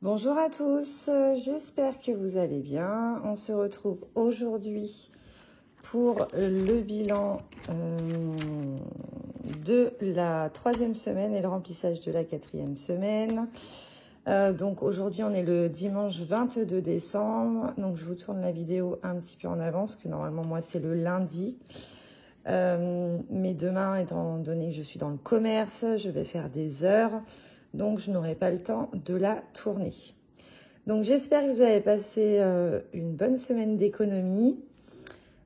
Bonjour à tous, j'espère que vous allez bien. On se retrouve aujourd'hui pour le bilan de la 3e semaine et le remplissage de la 4e semaine. Donc aujourd'hui on est le dimanche 22 décembre, donc je vous tourne la vidéo un petit peu en avance, que normalement moi c'est le lundi. Mais demain, étant donné que je suis dans le commerce, je vais faire des heures. Donc, je n'aurai pas le temps de la tourner. Donc, j'espère que vous avez passé une bonne semaine d'économie.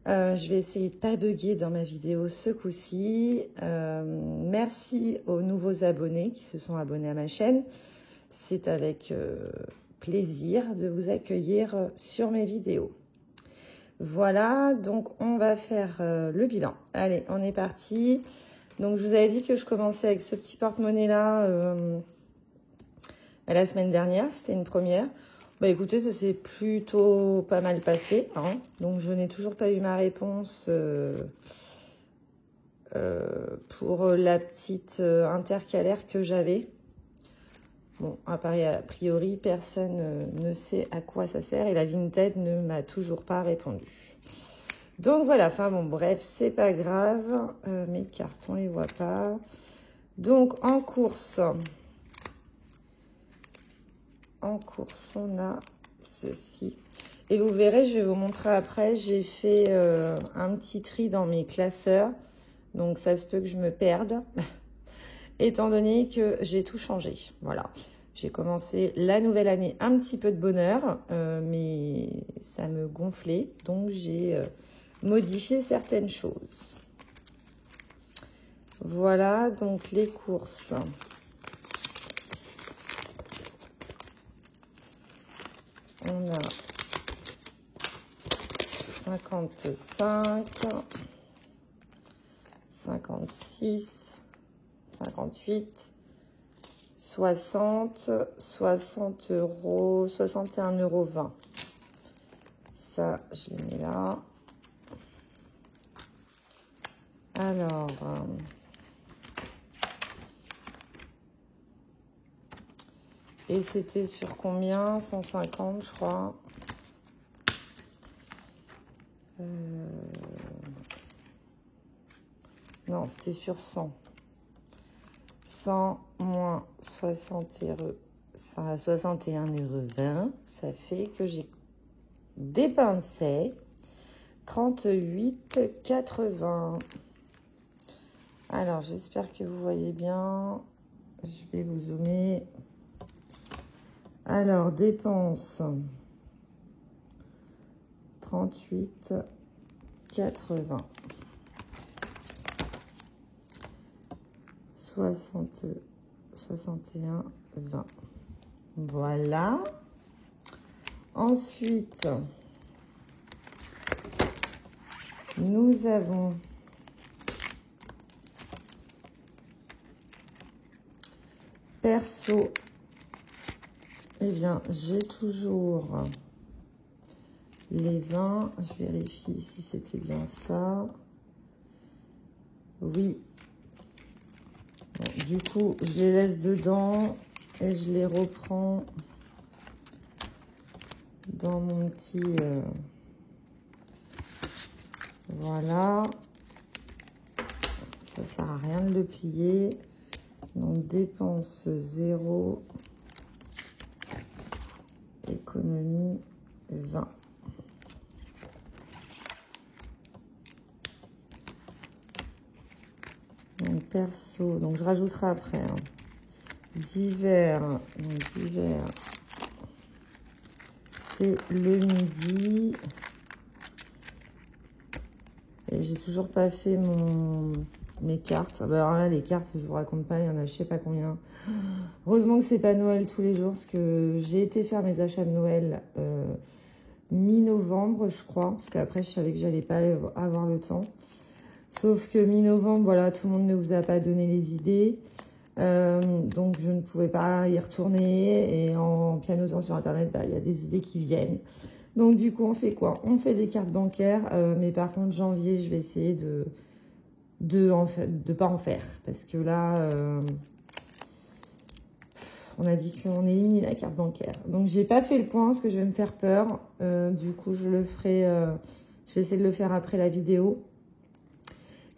Je vais essayer de ne pas bugger dans ma vidéo ce coup-ci. Merci aux nouveaux abonnés qui se sont abonnés à ma chaîne. C'est avec plaisir de vous accueillir sur mes vidéos. Voilà, donc on va faire le bilan. Allez, on est parti. Donc, je vous avais dit que je commençais avec ce petit porte-monnaie-là la semaine dernière. C'était une première. Bah écoutez, ça s'est plutôt pas mal passé, hein. Donc, je n'ai toujours pas eu ma réponse pour la petite intercalaire que j'avais. Bon, a priori, personne ne sait à quoi ça sert et la Vinted ne m'a toujours pas répondu. Donc voilà, enfin bon, bref, c'est pas grave. Mes cartes, on les voit pas. Donc en course, on a ceci. Et vous verrez, je vais vous montrer après, j'ai fait un petit tri dans mes classeurs. Donc ça se peut que je me perde, étant donné que j'ai tout changé. Voilà, j'ai commencé la nouvelle année un petit peu de bonheur, mais ça me gonflait. Donc j'ai modifié certaines choses. Voilà, donc les courses. On a 55, 56, 58, 60, 60 euros, 61,20 €. Ça, je les mets là. Alors, et c'était sur combien? 150, je crois. Non, c'était sur 100. 100 moins 61,20 €. Ça fait que j'ai dépensé 38,80 €. Alors, j'espère que vous voyez bien. Je vais vous zoomer. Alors, dépenses. 38,80. 61,20. Voilà. Ensuite, nous avons perso. Eh bien, j'ai toujours les 20. Je vérifie si c'était bien ça. Oui. Bon, du coup, je les laisse dedans et je les reprends dans mon petit... voilà. Ça sert à rien de le plier. Donc, dépense 0. Économie 20. Donc, perso. Donc, je rajouterai après. Hein. Divers. Donc, divers. C'est le midi. Et j'ai toujours pas fait mes cartes. Ah bah alors là, les cartes, je vous raconte pas, il y en a je sais pas combien. Heureusement que c'est pas Noël tous les jours, parce que j'ai été faire mes achats de Noël mi-novembre, je crois. Parce qu'après, je savais que j'allais pas avoir le temps. Sauf que mi-novembre, voilà, tout le monde ne vous a pas donné les idées. Donc, je ne pouvais pas y retourner. Et en pianotant sur Internet, bah, il y a des idées qui viennent. Donc, du coup, on fait quoi? On fait des cartes bancaires. Mais par contre, janvier, je vais essayer de pas en faire. Parce que là, On a dit qu'on élimine la carte bancaire. Donc, j'ai pas fait le point parce que je vais me faire peur. Du coup, je le ferai... je vais essayer de le faire après la vidéo.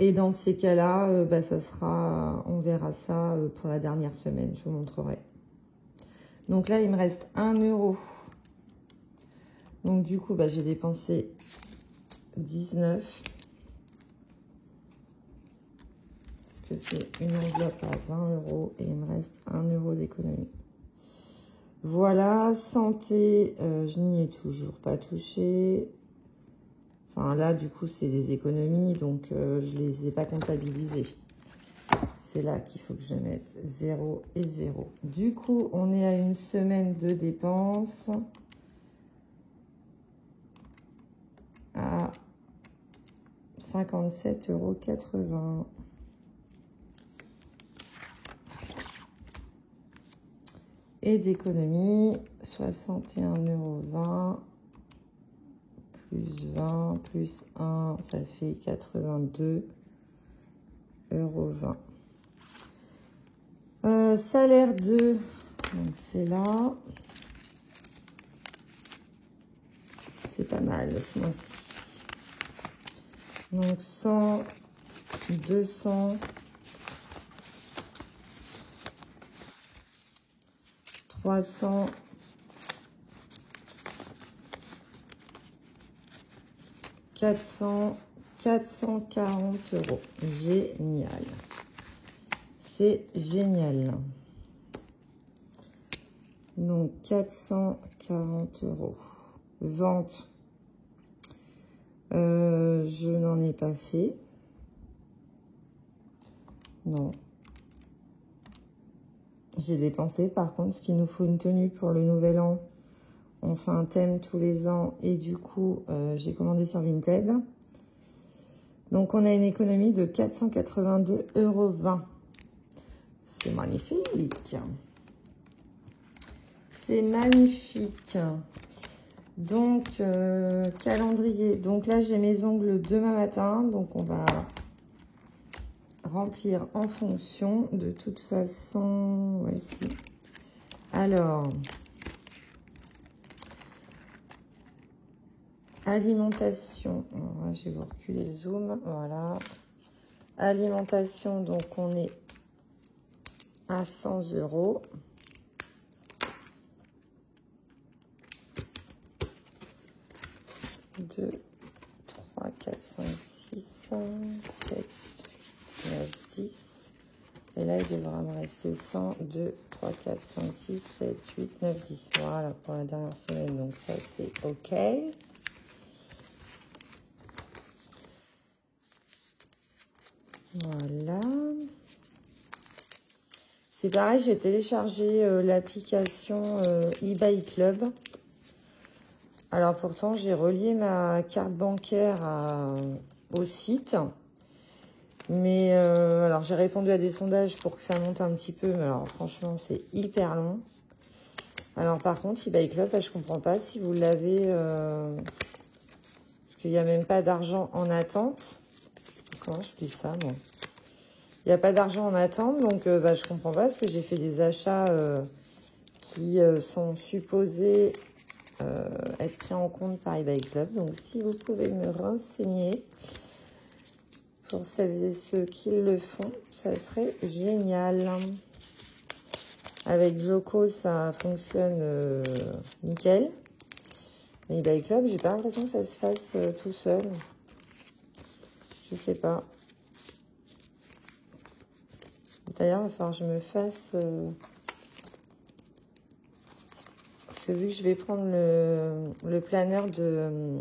Et dans ces cas-là, bah, ça sera... on verra ça pour la dernière semaine. Je vous montrerai. Donc là, il me reste 1 €. Donc, du coup, bah, j'ai dépensé 19. Parce que c'est une enveloppe à 20 € et il me reste 1 € d'économie. Voilà, santé, je n'y ai toujours pas touché. Enfin, là, du coup, c'est les économies, donc je les ai pas comptabilisées. C'est là qu'il faut que je mette 0 et 0. Du coup, on est à une semaine de dépenses. À 57,80 €. Et d'économie, 61,20 € plus 20 plus 1, ça fait 82,20 €. Salaire 2, donc c'est là. C'est pas mal ce mois-ci. Donc 100, 200, 300, 400, 440 €. Génial. C'est génial. Donc 440 €. Vente. Je n'en ai pas fait. Non. J'ai dépensé par contre, ce qu'il nous faut une tenue pour le nouvel an. On fait un thème tous les ans et du coup, j'ai commandé sur Vinted. Donc, on a une économie de 482,20 €. C'est magnifique. C'est magnifique. Donc, calendrier. Donc là, j'ai mes ongles demain matin. Donc, on va remplir en fonction. De toute façon, voici. Alors, alimentation. Alors, je vais vous reculer le zoom. Voilà. Alimentation, donc on est à 100 €. 2, 3, 4, 5, 6, 7, 9, 10. Et là, il devra me rester 100, 2, 3, 4, 5, 6, 7, 8, 9, 10. Voilà, pour la dernière semaine. Donc ça, c'est OK. Voilà. C'est pareil, j'ai téléchargé l'application eBay Club. Alors pourtant, j'ai relié ma carte bancaire au site. Mais alors j'ai répondu à des sondages pour que ça monte un petit peu. Mais alors franchement, c'est hyper long. Alors par contre, eBay Club, je comprends pas si vous l'avez... parce qu'il n'y a même pas d'argent en attente. Comment je dis ça, moi? Il n'y a pas d'argent en attente, donc je comprends pas parce que j'ai fait des achats qui sont supposés être pris en compte par eBay Club. Donc, si vous pouvez me renseigner pour celles et ceux qui le font, ça serait génial. Avec Joko, ça fonctionne nickel. Mais eBay Club, j'ai pas l'impression que ça se fasse tout seul. Je sais pas. D'ailleurs, il va falloir que je me fasse... parce que vu que je vais prendre le planeur de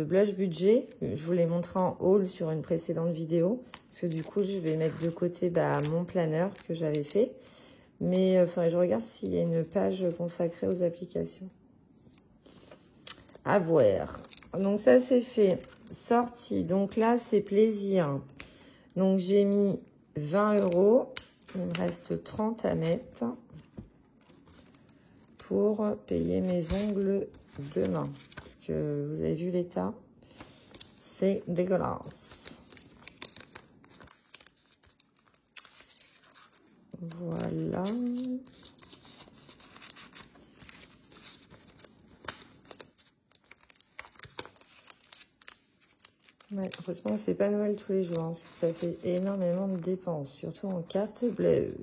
Blush Budget, je vous l'ai montré en haul sur une précédente vidéo. Parce que du coup, je vais mettre de côté mon planeur que j'avais fait. Mais il faudrait que je regarde s'il y a une page consacrée aux applications. À voir. Donc ça, c'est fait. Sorti. Donc là, c'est plaisir. Donc j'ai mis 20 €. Il me reste 30 à mettre pour payer mes ongles demain. Parce que vous avez vu l'état, c'est dégueulasse. Voilà. Ouais, heureusement que c'est pas Noël tous les jours, hein, parce que ça fait énormément de dépenses, surtout en carte bleue.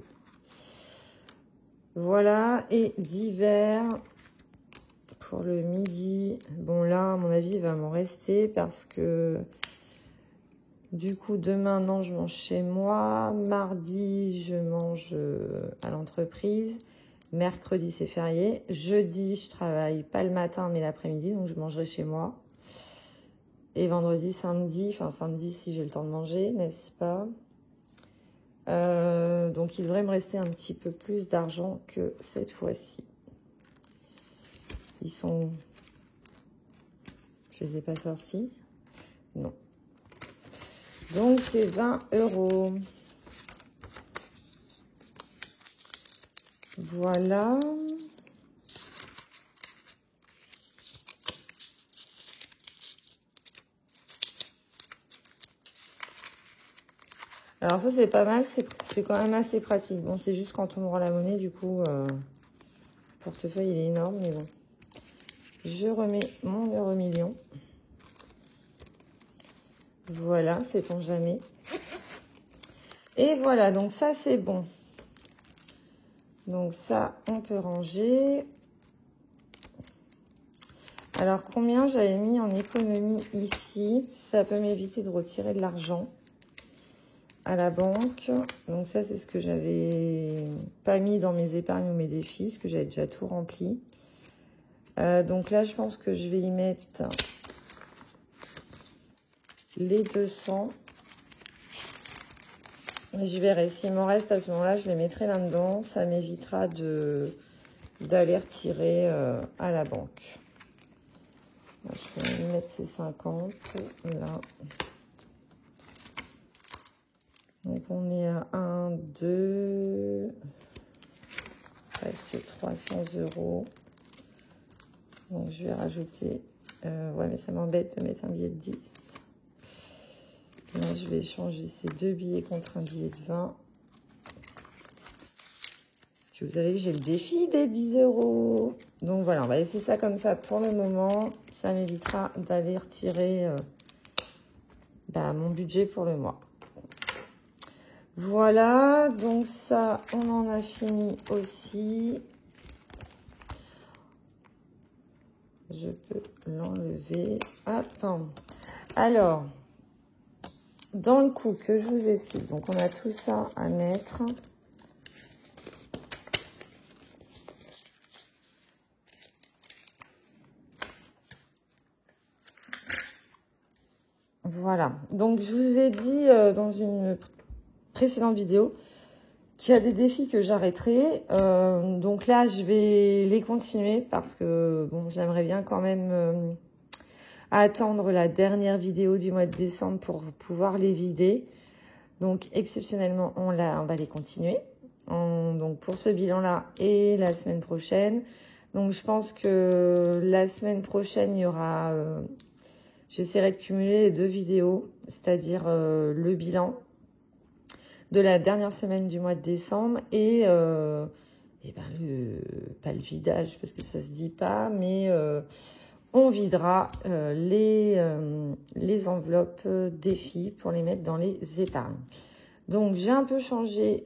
Voilà, et d'hiver pour le midi. Bon là, à mon avis, il va m'en rester parce que du coup, demain, non, je mange chez moi. Mardi, je mange à l'entreprise. Mercredi, c'est férié. Jeudi, je travaille pas le matin, mais l'après-midi, donc je mangerai chez moi. Et vendredi, samedi, enfin samedi si j'ai le temps de manger, n'est-ce pas? Donc il devrait me rester un petit peu plus d'argent que cette fois-ci. Ils sont... Je les ai pas sortis? Non. Donc c'est 20 €. Voilà. Alors ça c'est pas mal, c'est quand même assez pratique. Bon, c'est juste quand on aura la monnaie, du coup, le portefeuille il est énorme, mais bon. Je remets mon euro-million. Voilà, sait-on jamais. Et voilà, donc ça c'est bon. Donc ça, on peut ranger. Alors, combien j'avais mis en économie ici? Ça peut m'éviter de retirer de l'argent à la banque. Donc ça, c'est ce que j'avais pas mis dans mes épargnes ou mes défis, parce que j'avais déjà tout rempli. Donc là, je pense que je vais y mettre les 200. Et je verrai. S'il m'en reste à ce moment-là, je les mettrai là-dedans. Ça m'évitera d'aller retirer à la banque. Je vais mettre ces 50 là. Donc on est à 1, 2, presque 300 €. Donc je vais rajouter, ouais mais ça m'embête de mettre un billet de 10. Là je vais échanger ces 2 billets contre un billet de 20. Parce que vous avez vu, j'ai le défi des 10 €. Donc voilà, on va laisser ça comme ça pour le moment. Ça m'évitera d'aller retirer mon budget pour le mois. Voilà, donc ça, on en a fini aussi. Je peux l'enlever. Hop. Alors, dans le coup que je vous explique, donc on a tout ça à mettre. Voilà, donc je vous ai dit dans une précédente vidéo qu'il y a des défis que j'arrêterai. Donc là, je vais les continuer parce que bon, j'aimerais bien quand même attendre la dernière vidéo du mois de décembre pour pouvoir les vider. Donc exceptionnellement, on va les continuer. Donc pour ce bilan-là et la semaine prochaine. Donc je pense que la semaine prochaine, il y aura... j'essaierai de cumuler les 2 vidéos, c'est-à-dire le bilan de la dernière semaine du mois de décembre et pas le vidage parce que ça se dit pas, mais on videra les enveloppes défis pour les mettre dans les épargnes. Donc j'ai un peu changé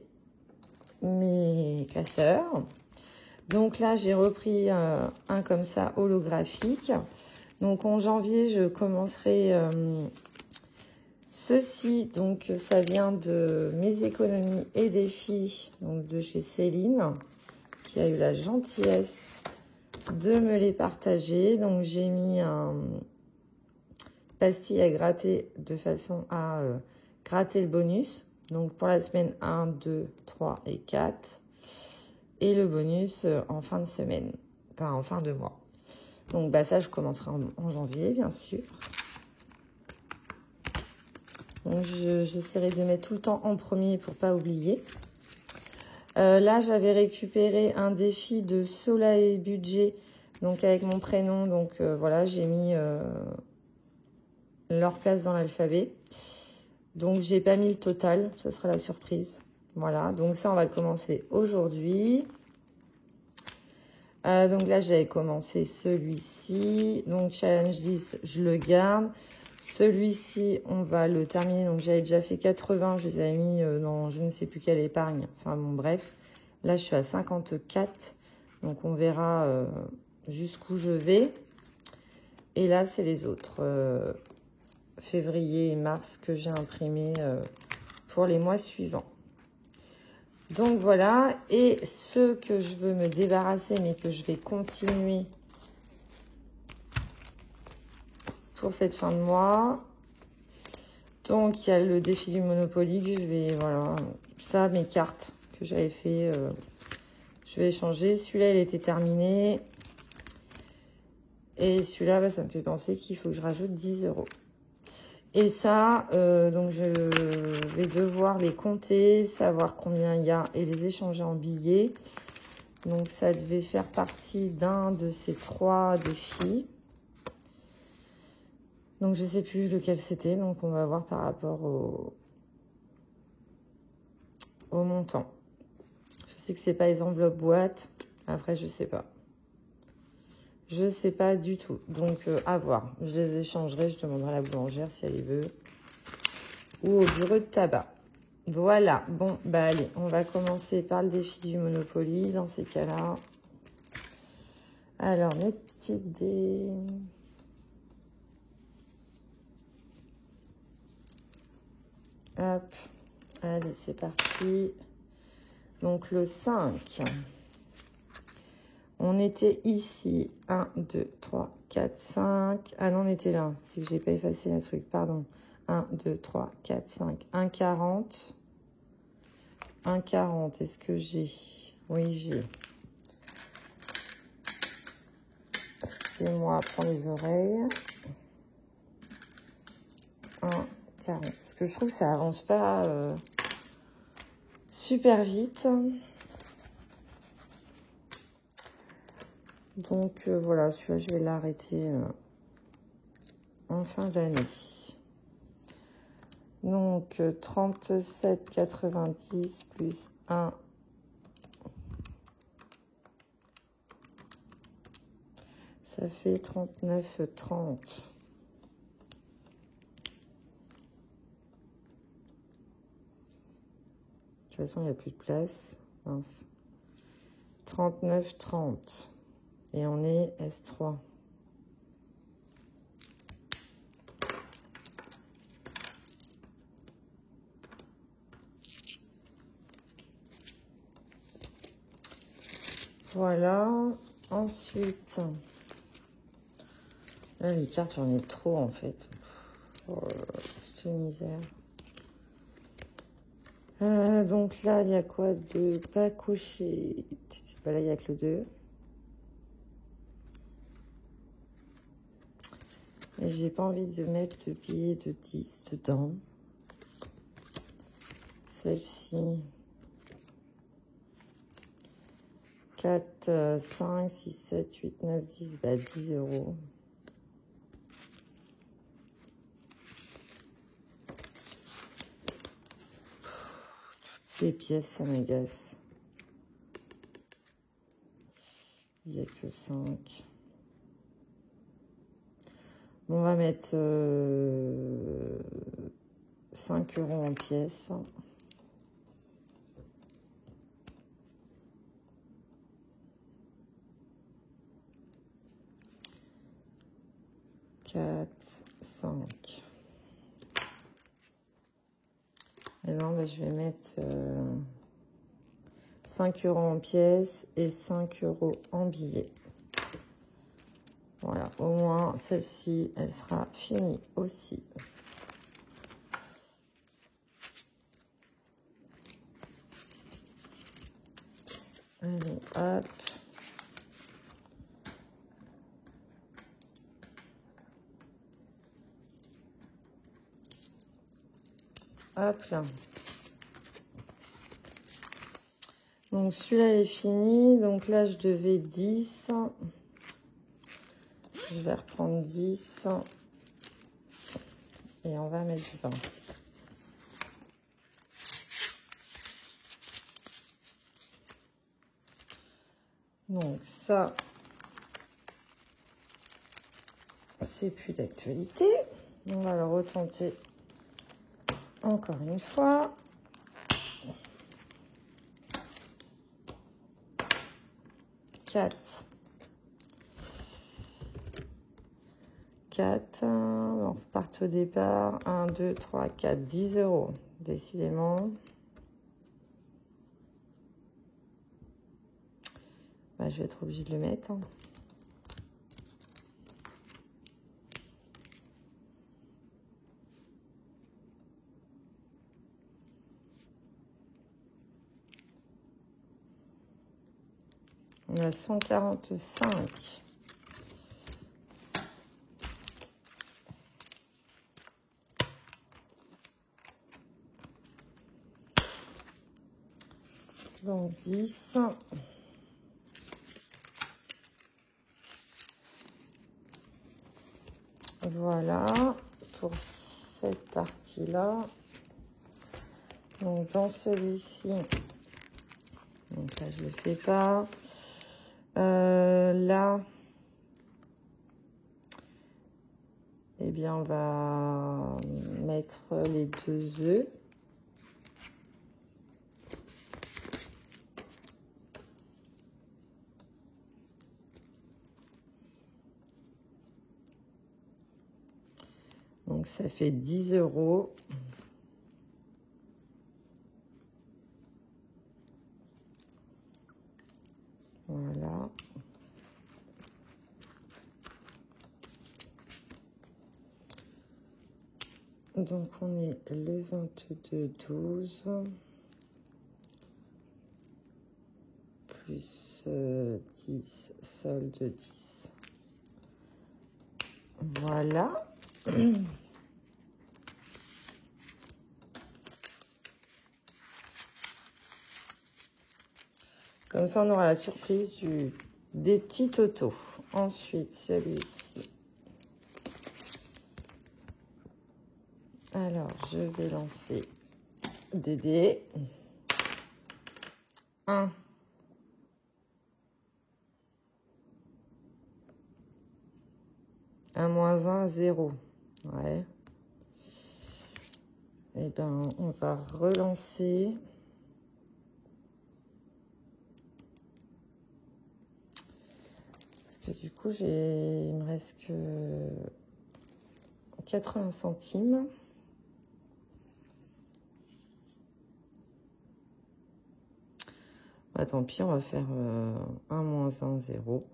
mes classeurs. Donc là j'ai repris un comme ça holographique. Donc en janvier je commencerai ceci, donc ça vient de mes économies et défis, donc de chez Céline, qui a eu la gentillesse de me les partager. Donc j'ai mis un pastille à gratter de façon à gratter le bonus. Donc pour la semaine 1, 2, 3 et 4. Et le bonus en fin de semaine, enfin en fin de mois. Donc ça je commencerai en janvier bien sûr. Donc j'essaierai de mettre tout le temps en premier pour pas oublier. Là j'avais récupéré un défi de Soleil Budget, donc avec mon prénom. Donc voilà, j'ai mis leur place dans l'alphabet. Donc j'ai pas mis le total, ce sera la surprise. Voilà, donc ça, on va le commencer aujourd'hui. Donc là, j'avais commencé celui-ci. Donc, challenge 10, je le garde. Celui-ci, on va le terminer. Donc, j'avais déjà fait 80. Je les avais mis dans je ne sais plus quelle épargne. Enfin, bon, bref. Là, je suis à 54. Donc, on verra jusqu'où je vais. Et là, c'est les autres. Février et mars que j'ai imprimé pour les mois suivants. Donc voilà, et ceux que je veux me débarrasser, mais que je vais continuer pour cette fin de mois. Donc il y a le défi du Monopoly que je vais, voilà, ça, mes cartes que j'avais fait, je vais échanger. Celui-là, il était terminé. Et celui-là, bah, ça me fait penser qu'il faut que je rajoute 10 €. Et ça, donc je vais devoir les compter, savoir combien il y a et les échanger en billets. Donc ça devait faire partie d'un de ces 3 défis. Donc je sais plus lequel c'était, donc on va voir par rapport au montant. Je sais que c'est pas les enveloppes boîtes, après je sais pas. Je sais pas du tout, donc à voir. Je les échangerai, je demanderai à la boulangère si elle les veut. Ou au bureau de tabac. Voilà, bon, bah allez, on va commencer par le défi du Monopoly, dans ces cas-là. Alors, mes petites dés. Hop, allez, c'est parti. Donc, le 5. On était ici, 1, 2, 3, 4, 5. Ah non, on était là, c'est que j'ai pas effacé le truc, pardon. 1, 2, 3, 4, 5, 1, 40. 1, 40, est-ce que j'ai? Oui, j'ai. Excusez-moi, prends les oreilles. 1, 40. Parce que je trouve que ça avance pas super vite. Donc voilà, celui-là, je vais l'arrêter en fin d'année. Donc 37,90 plus 1. Ça fait 39,30. De toute façon, il n'y a plus de place. Mince. 39,30. Et on est S3. Voilà. Ensuite, là, les cartes, j'en ai trop, en fait. Oh, c'est une misère. Donc là, il y a quoi de pas coché? Bah là, il n'y a que le 2. Et j'ai pas envie de mettre de billets de 10 dedans. Celle-ci. 4, 5, 6, 7, 8, 9, 10. Bah 10 €. Ces pièces, ça m'agace. Il n'y a que 5. On va mettre 5 € en pièces. Quatre, 5. Et non, bah, je vais mettre 5 € en pièces et 5 € en billets. Voilà, au moins, celle-ci, elle sera finie aussi. Allez, hop. Hop là. Donc, celui-là, est fini. Donc là, je devais 10. Je vais reprendre 10. Et on va mettre 20. Donc ça, c'est plus d'actualité. On va le retenter encore une fois. 4. 4. On repart au départ. 1, 2, 3, 4. 10 €. Décidément. Bah, je vais être obligée de le mettre. On a 145. Donc 10. Voilà pour cette partie-là. Donc dans celui-ci, donc là je ne le fais pas. Là, eh bien on va mettre les 2 œufs. Donc ça fait 10 €. Voilà. Donc on est le 22/12 plus 10, solde 10. Voilà. Comme ça, on aura la surprise des petits totaux. Ensuite, celui-ci. Alors, je vais lancer des dés. 1. 1 moins 1, 0. Ouais. Eh bien, on va relancer. Parce que du coup, il me reste que 80 centimes. Bah, tant pis, on va faire 1 moins 1, 0.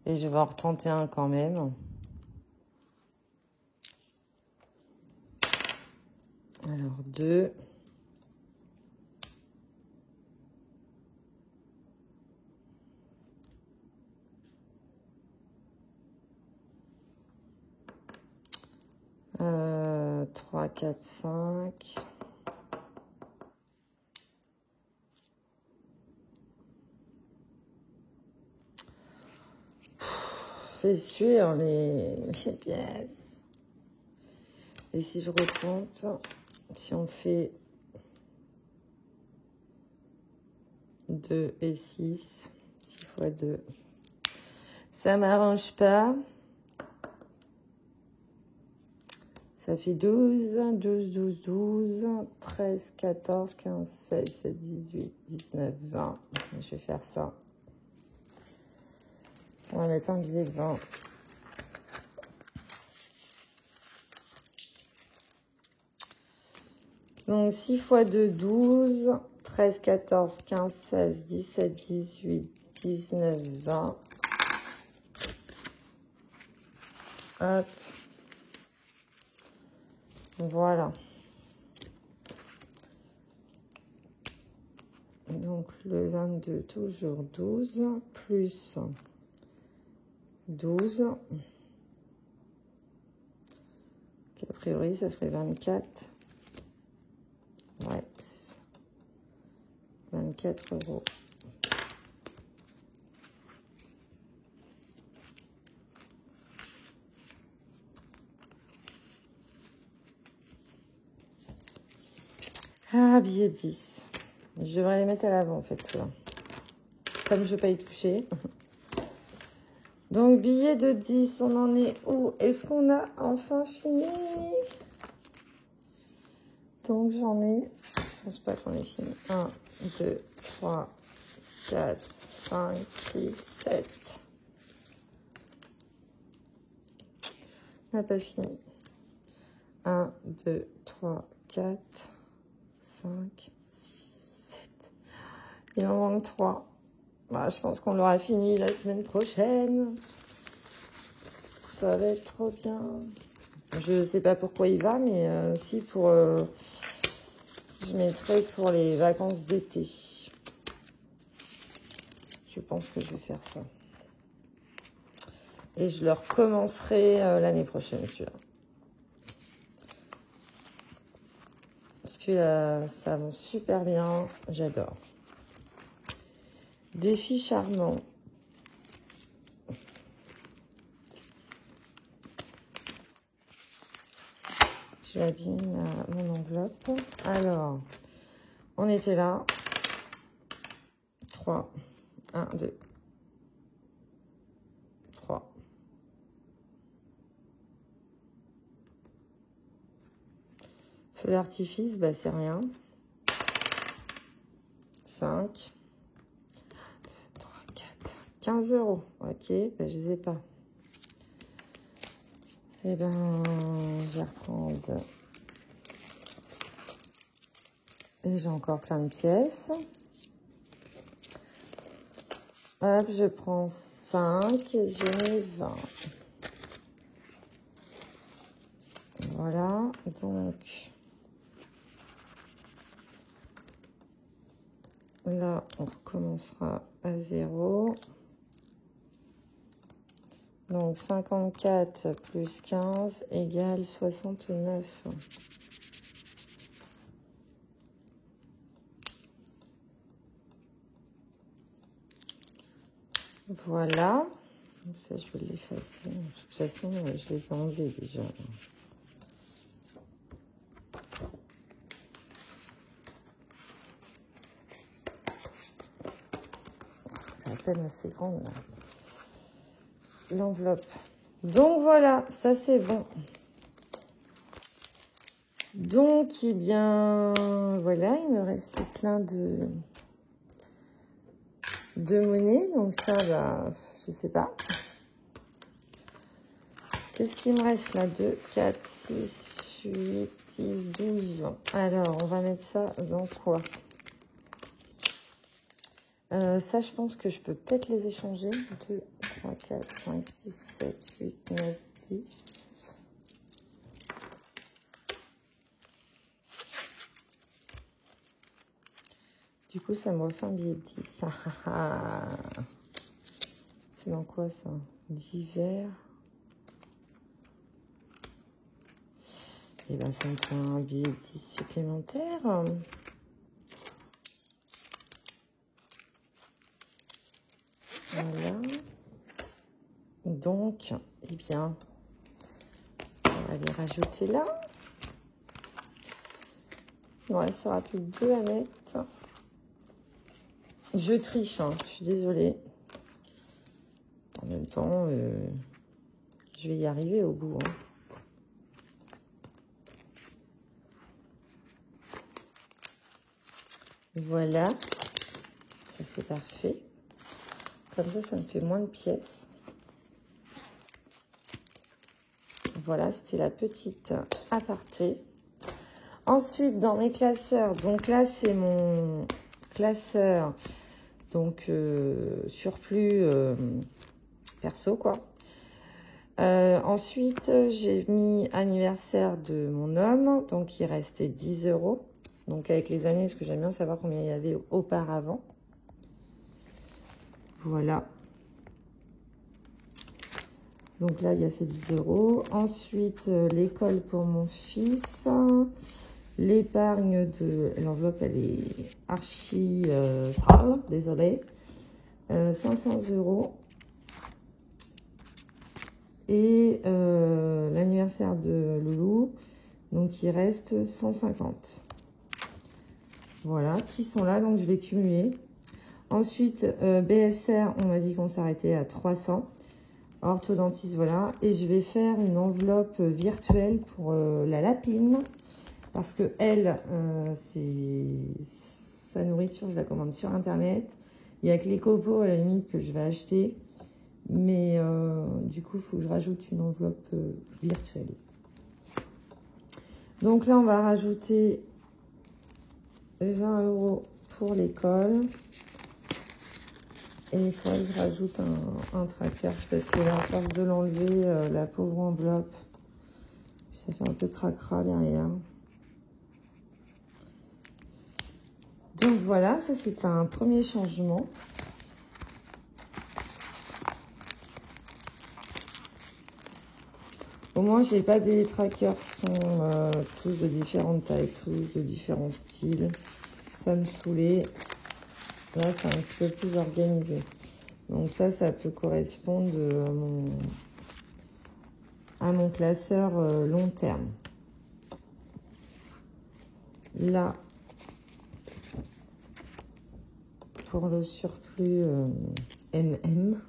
Et je vais en retenter un quand même. Alors, 2. Euh, 3, 4, 5. C'est sûr, les pièces. Et si je retente, si on fait 2 et 6, 6 fois 2, ça m'arrange pas. Ça fait 12, 12, 12, 12, 13, 14, 15, 16, 17, 18, 19, 20. Je vais faire ça. On va mettre un billet de 20. Donc 6 fois 2, 12, 13, 14, 15, 16, 17, 18, 19, 20. Hop. Voilà. Donc le 22, toujours 12, plus 12. A priori, ça ferait 24. Ouais. 24 €. Ah, billet 10. Je devrais les mettre à l'avant, en fait, là. Comme je ne vais pas y toucher. Donc, billet de 10, on en est où? Est-ce qu'on a enfin fini? Donc, j'en ai... Je pense pas qu'on ait fini. 1, 2, 3, 4, 5, 6, 7. On n'a pas fini. 1, 2, 3, 4, 5, 6, 7. Il en manque 3. Bah, je pense qu'on l'aura fini la semaine prochaine. Ça va être trop bien. Je sais pas pourquoi il va, mais si pour... je mettrai pour les vacances d'été. Je pense que je vais faire ça. Et je le recommencerai l'année prochaine, celui-là. Parce que ça avance super bien. J'adore. Défi charmant. J'abîme mon enveloppe. Alors, on était là. 3. 1, 2. 3. Feu d'artifice, bah c'est rien. 5. 3, 4, 15 €. Ok, bah je les ai pas. Eh ben, je vais reprendre. Et j'ai encore plein de pièces. Hop, je prends 5 et je mets 20. Voilà, donc là, on recommencera à 0. Donc 54 plus 15 égale 69. Voilà. Ça, je vais l'effacer. De toute façon, je les ai enlevés déjà. C'est à peine assez grande, là. L'enveloppe. Donc, voilà. Ça, c'est bon. Donc, eh bien, voilà. Il me reste plein de monnaie. Donc, ça, bah, je sais pas. Qu'est-ce qu'il me reste là? 2, 4, 6, 8, 10, 12. Alors, on va mettre ça dans quoi? Ça, je pense que je peux peut-être les échanger. 2, 3, 4, 5, 6, 7, 8, 9, 10. Du coup, ça me refait un billet de 10. C'est dans quoi, ça? D'hiver. Et ben, ça me fait un billet de 10 supplémentaire. Voilà. Donc, eh bien, on va les rajouter là. Il ne restera plus que 2 à mettre. Je triche, hein, je suis désolée. En même temps, je vais y arriver au bout. Hein. Voilà. Ça, c'est parfait. Comme ça me fait moins de pièces. Voilà, c'était la petite aparté. Ensuite, dans mes classeurs, donc là, c'est mon classeur, donc surplus perso, quoi. Ensuite, j'ai mis anniversaire de mon homme, donc il restait 10 €. Donc avec les années, parce que j'aime bien savoir combien il y avait auparavant. Voilà. Donc là, il y a ces 10 €. Ensuite, l'école pour mon fils. L'épargne de... L'enveloppe, elle est archi sale, désolée. 500 €. Et l'anniversaire de Loulou. Donc, il reste 150. Voilà, qui sont là, donc je vais cumuler. Ensuite, BSR, on m'a dit qu'on s'arrêtait à 300. Orthodontiste, voilà. Et je vais faire une enveloppe virtuelle pour la lapine. Parce que elle, sa nourriture, je la commande sur Internet. Il n'y a que les copeaux, à la limite, que je vais acheter. Mais du coup, il faut que je rajoute une enveloppe virtuelle. Donc là, on va rajouter 20 € pour l'école. Et il faudrait que je rajoute un tracker parce que là, à force de l'enlever, la pauvre enveloppe, ça fait un peu cracra derrière. Donc voilà, ça c'est un premier changement. Au moins, j'ai pas des trackers qui sont tous de différentes tailles, tous de différents styles. Ça me saoulait. Là, c'est un petit peu plus organisé. Donc ça peut correspondre à mon classeur long terme. Là, pour le surplus MM, «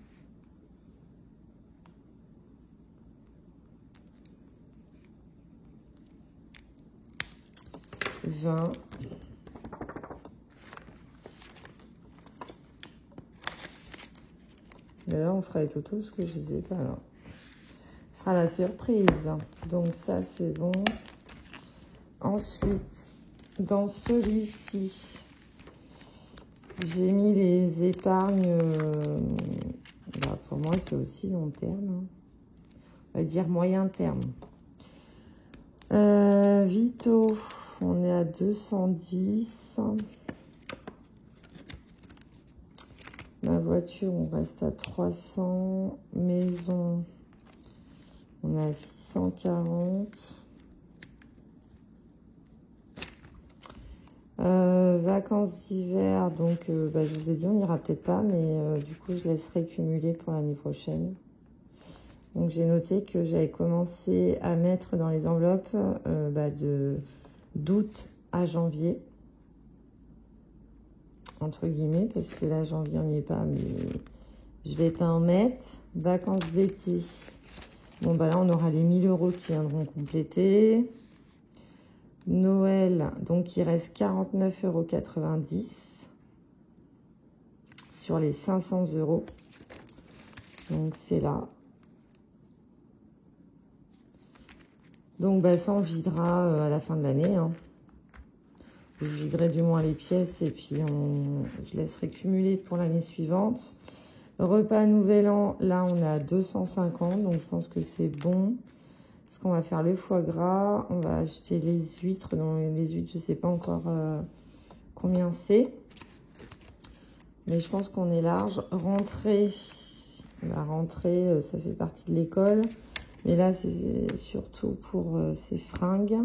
20 ». Et là, on fera les totos parce que je les ai pas là. Ce sera la surprise. Donc ça, c'est bon. Ensuite, dans celui-ci, j'ai mis les épargnes. Pour moi, c'est aussi long terme. On va dire moyen terme. Vito, on est à 210. Ma voiture, on reste à 300. Maison, on est à 640. Vacances d'hiver, donc je vous ai dit, on n'ira peut-être pas, mais du coup, je laisserai cumuler pour l'année prochaine. Donc, j'ai noté que j'avais commencé à mettre dans les enveloppes d'août à janvier. Entre guillemets, parce que là, janvier, on n'y est pas, mais je vais pas en mettre. Vacances d'été. Bon, là, on aura les 1000 € qui viendront compléter. Noël, donc il reste 49,90 € sur les 500 €. Donc, c'est là. Donc, ça, on videra à la fin de l'année, hein. Je viderai du moins les pièces et puis je laisserai cumuler pour l'année suivante. Repas Nouvel An, là on est à 250, donc je pense que c'est bon. Parce qu'on va faire le foie gras, on va acheter les huîtres. Donc les huîtres, je ne sais pas encore combien c'est. Mais je pense qu'on est large. Rentrée, la rentrée, ça fait partie de l'école. Mais là, c'est surtout pour ces fringues.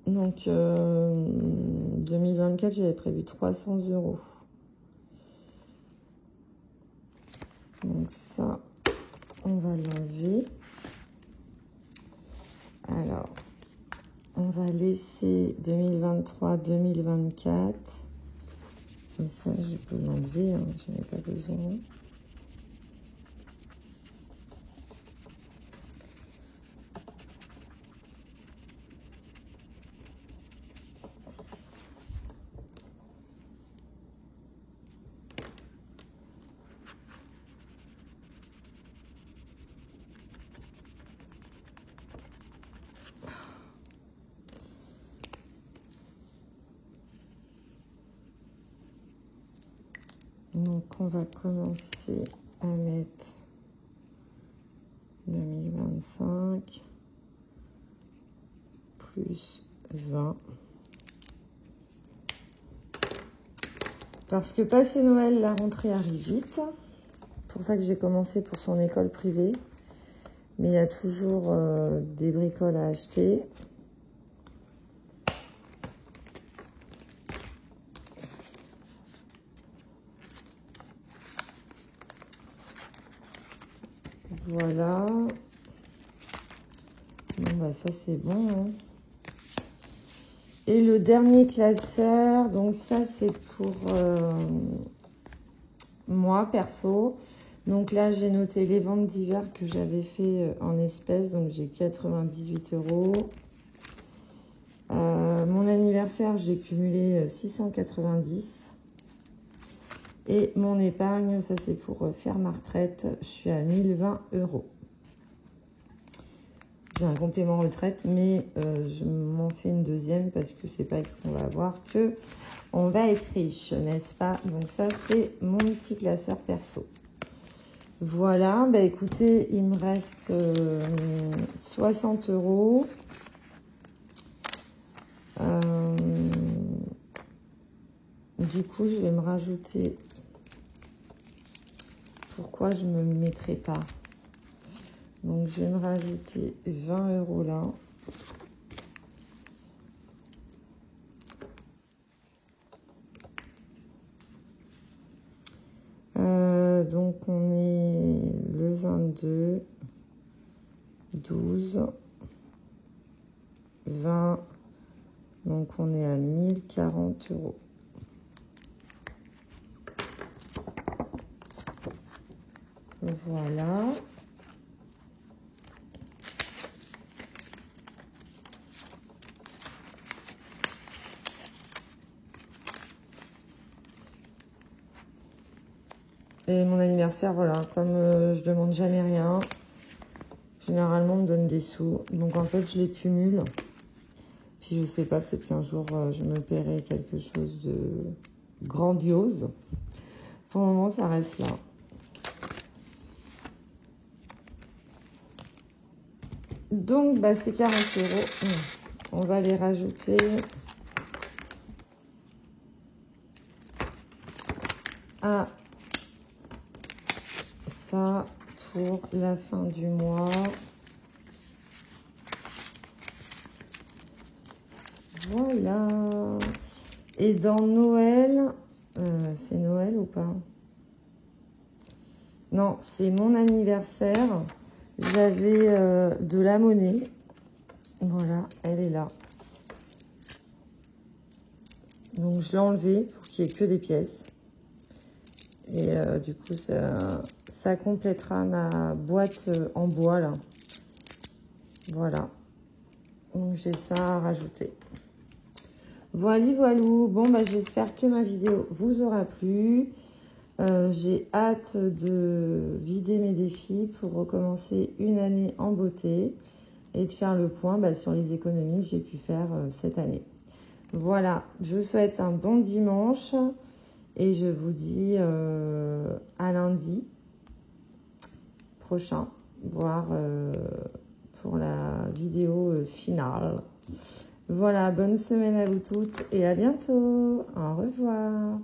Donc, 2024, j'avais prévu 300 €. Donc ça, on va l'enlever. Alors, on va laisser 2023, 2024. Et ça, je peux l'enlever, hein, je n'en ai pas besoin. Donc, on va commencer à mettre 2025 plus 20. Parce que passer Noël, la rentrée arrive vite. C'est pour ça que j'ai commencé pour son école privée. Mais il y a toujours des bricoles à acheter. Voilà. Bon, bah ça, c'est bon. Hein. Et le dernier classeur, donc ça, c'est pour moi, perso. Donc là, j'ai noté les ventes d'hiver que j'avais fait en espèces. Donc, j'ai 98 €. Mon anniversaire, j'ai cumulé 690. Et mon épargne, ça c'est pour faire ma retraite, je suis à 1020 €. J'ai un complément retraite, mais je m'en fais une deuxième parce que c'est pas avec ce qu'on va avoir que on va être riche, n'est-ce pas? Donc ça, c'est mon petit classeur perso. Voilà, bah écoutez, il me reste 60 €. Du coup, je vais me rajouter. Pourquoi je ne me mettrai pas? Donc, je vais me rajouter 20 € là. Donc, on est le 22, 12, 20. Donc, on est à 1040 €. Voilà. Et mon anniversaire, voilà, comme je demande jamais rien, généralement on me donne des sous. Donc en fait, je les cumule. Puis je sais pas, peut-être qu'un jour, je me paierai quelque chose de grandiose. Pour le moment, ça reste là. Donc, bah, ces 40 €, on va les rajouter à ça pour la fin du mois. Voilà. Et dans Noël, c'est Noël ou pas? Non, c'est mon anniversaire. J'avais de la monnaie. Voilà, elle est là. Donc, je l'ai enlevée pour qu'il n'y ait que des pièces. Et du coup, ça complétera ma boîte en bois, là. Voilà. Donc, j'ai ça à rajouter. Voilà, voilou. Bon, bah, j'espère que ma vidéo vous aura plu. J'ai hâte de vider mes défis pour recommencer une année en beauté et de faire le point sur les économies que j'ai pu faire cette année. Voilà, je vous souhaite un bon dimanche et je vous dis à lundi prochain, voire pour la vidéo finale. Voilà, bonne semaine à vous toutes et à bientôt. Au revoir.